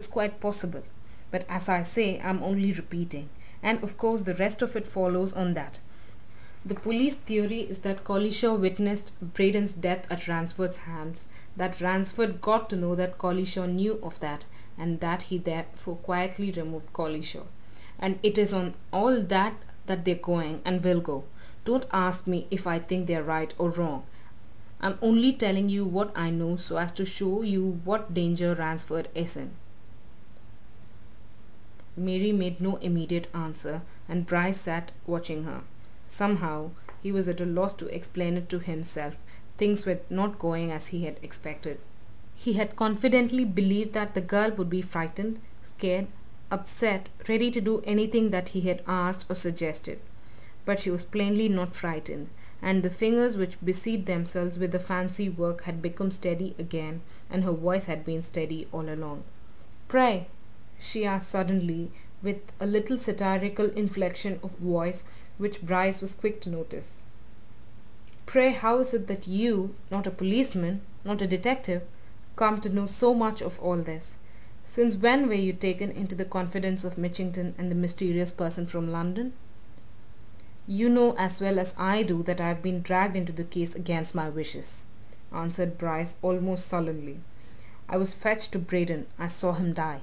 It's quite possible. But as I say, I'm only repeating. And of course, the rest of it follows on that. The police theory is that Collishaw witnessed Braden's death at Ransford's hands, that Ransford got to know that Collishaw knew of that, and that he therefore quietly removed Collishaw. And it is on all that that they're going and will go. Don't ask me if I think they're right or wrong. I'm only telling you what I know so as to show you what danger Ransford is in. Mary made no immediate answer, and Bryce sat watching her. Somehow, he was at a loss to explain it to himself. Things were not going as he had expected. He had confidently believed that the girl would be frightened, scared, upset, ready to do anything that he had asked or suggested. But she was plainly not frightened, and the fingers which busied themselves with the fancy work had become steady again, and her voice had been steady all along. "Pray," she asked suddenly, with a little satirical inflection of voice which Bryce was quick to notice. "Pray, how is it that you, not a policeman, not a detective, come to know so much of all this? Since when were you taken into the confidence of Mitchington and the mysterious person from London?" "You know as well as I do that I have been dragged into the case against my wishes," answered Bryce almost sullenly. "I was fetched to Braden. I saw him die.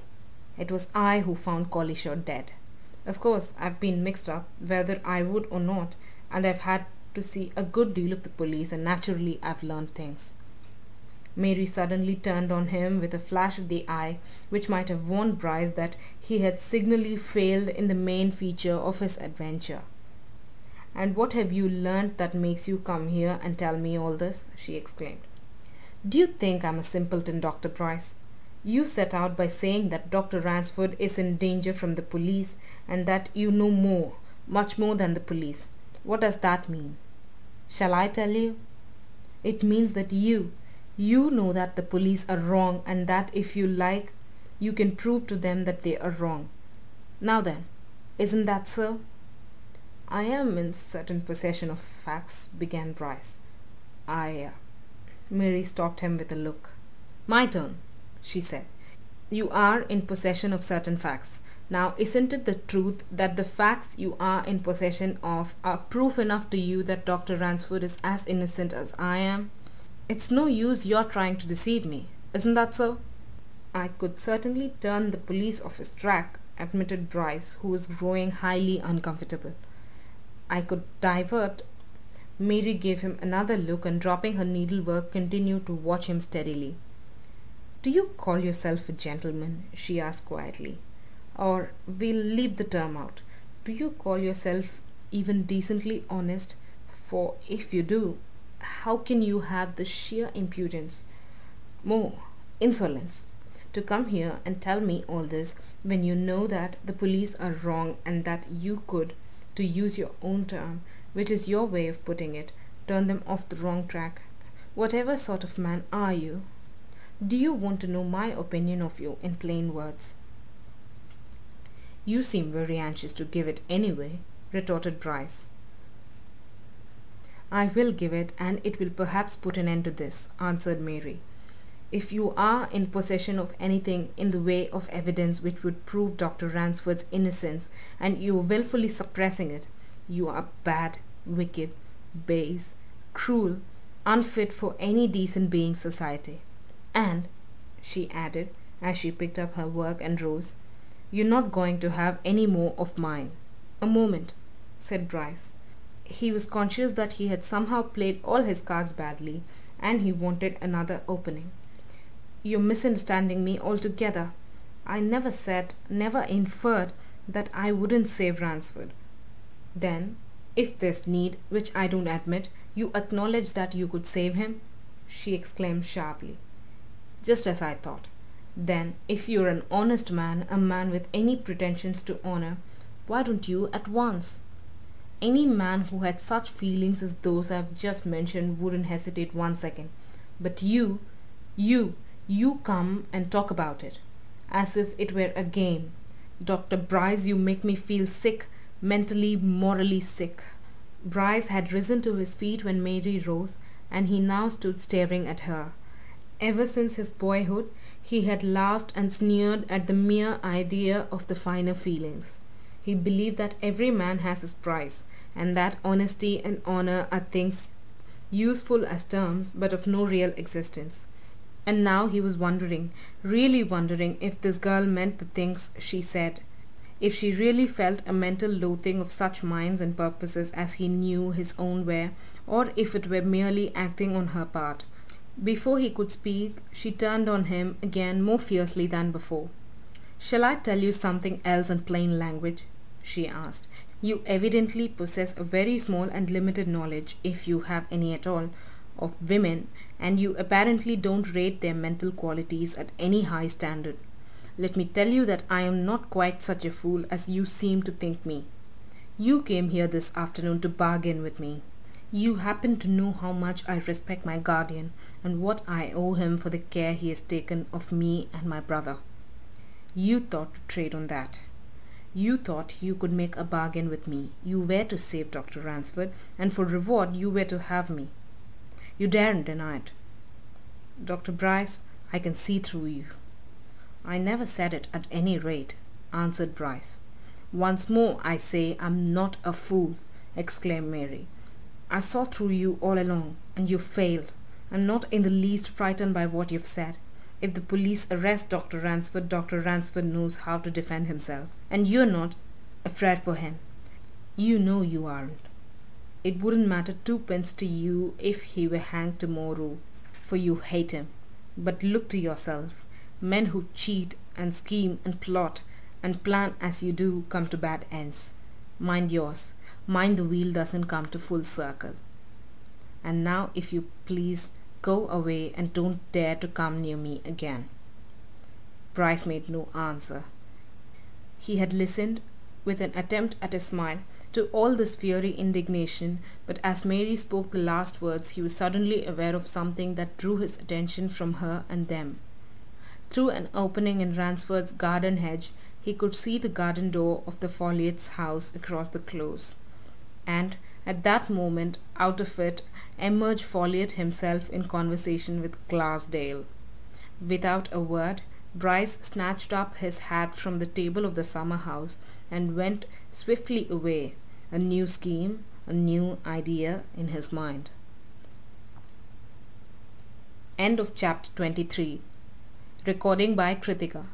It was I who found Collishaw dead. Of course, I've been mixed up, whether I would or not, and I've had to see a good deal of the police, and naturally I've learned things." Mary suddenly turned on him with a flash of the eye which might have warned Bryce that he had signally failed in the main feature of his adventure. "And what have you learned that makes you come here and tell me all this?" she exclaimed. "Do you think I'm a simpleton, Dr. Bryce? You set out by saying that Dr. Ransford is in danger from the police, and that you know more, much more than the police. What does that mean? Shall I tell you? It means that you know that the police are wrong, and that if you like, you can prove to them that they are wrong. Now then, isn't that so?" "I am in certain possession of facts," began Bryce. Mary stopped him with a look. "My turn," she said. "You are in possession of certain facts. Now, isn't it the truth that the facts you are in possession of are proof enough to you that Dr. Ransford is as innocent as I am? It's no use your trying to deceive me. Isn't that so?" "I could certainly turn the police off his track," admitted Bryce, who was growing highly uncomfortable. "I could divert—" Mary gave him another look, and dropping her needlework continued to watch him steadily. "Do you call yourself a gentleman?" she asked quietly. "Or, we'll leave the term out. Do you call yourself even decently honest? For if you do, how can you have the sheer impudence, more insolence, to come here and tell me all this when you know that the police are wrong, and that you could, to use your own term, which is your way of putting it, turn them off the wrong track? Whatever sort of man are you? Do you want to know my opinion of you in plain words?" "You seem very anxious to give it anyway," retorted Bryce. "I will give it, and it will perhaps put an end to this," answered Mary. "If you are in possession of anything in the way of evidence which would prove Dr. Ransford's innocence, and you are wilfully suppressing it, you are bad, wicked, base, cruel, unfit for any decent being's society. And," she added, as she picked up her work and rose, "you're not going to have any more of mine." "A moment," said Bryce. He was conscious that he had somehow played all his cards badly, and he wanted another opening. "You're misunderstanding me altogether. I never said, never inferred, that I wouldn't save Ransford." "Then, if there's need, which I don't admit, you acknowledge that you could save him?" she exclaimed sharply. "Just as I thought. Then, if you're an honest man, a man with any pretensions to honor, why don't you at once? Any man who had such feelings as those I've just mentioned wouldn't hesitate 1 second. But you come and talk about it, as if it were a game. Dr. Bryce, you make me feel sick, mentally, morally sick." Bryce had risen to his feet when Mary rose, and he now stood staring at her. Ever since his boyhood He had laughed and sneered at the mere idea of the finer feelings. He believed that every man has his price, and that honesty and honor are things useful as terms but of no real existence. And now he was wondering, really wondering, if this girl meant the things she said, if she really felt a mental loathing of such minds and purposes as he knew his own were, or if it were merely acting on her part. Before he could speak, she turned on him again more fiercely than before. "Shall I tell you something else in plain language?" she asked. "You evidently possess a very small and limited knowledge, if you have any at all, of women, and you apparently don't rate their mental qualities at any high standard. Let me tell you that I am not quite such a fool as you seem to think me. You came here this afternoon to bargain with me. You happen to know how much I respect my guardian, and what I owe him for the care he has taken of me and my brother. You thought to trade on that. You thought you could make a bargain with me. You were to save Dr. Ransford, and for reward you were to have me. You daren't deny it. Dr. Bryce, I can see through you." "I never said it, at any rate," answered Bryce. "Once more I say I'm not a fool," exclaimed Mary. "I saw through you all along, and you failed. I'm not in the least frightened by what you've said. If the police arrest Dr. Ransford, Dr. Ransford knows how to defend himself, and you're not afraid for him. You know you aren't. It wouldn't matter twopence to you if he were hanged tomorrow, for you hate him. But look to yourself. Men who cheat and scheme and plot and plan as you do come to bad ends. Mind yours. Mind the wheel doesn't come to full circle. And now, if you please, go away and don't dare to come near me again." Bryce made no answer. He had listened, with an attempt at a smile, to all this fiery indignation, but as Mary spoke the last words he was suddenly aware of something that drew his attention from her and them. Through an opening in Ransford's garden hedge he could see the garden door of the Folliots' house across the close, and at that moment out of it emerged Folliot himself in conversation with Glassdale. Without a word, Bryce snatched up his hat from the table of the summer house and went swiftly away, a new scheme, a new idea in his mind. End of chapter 23. Recording by Kritika.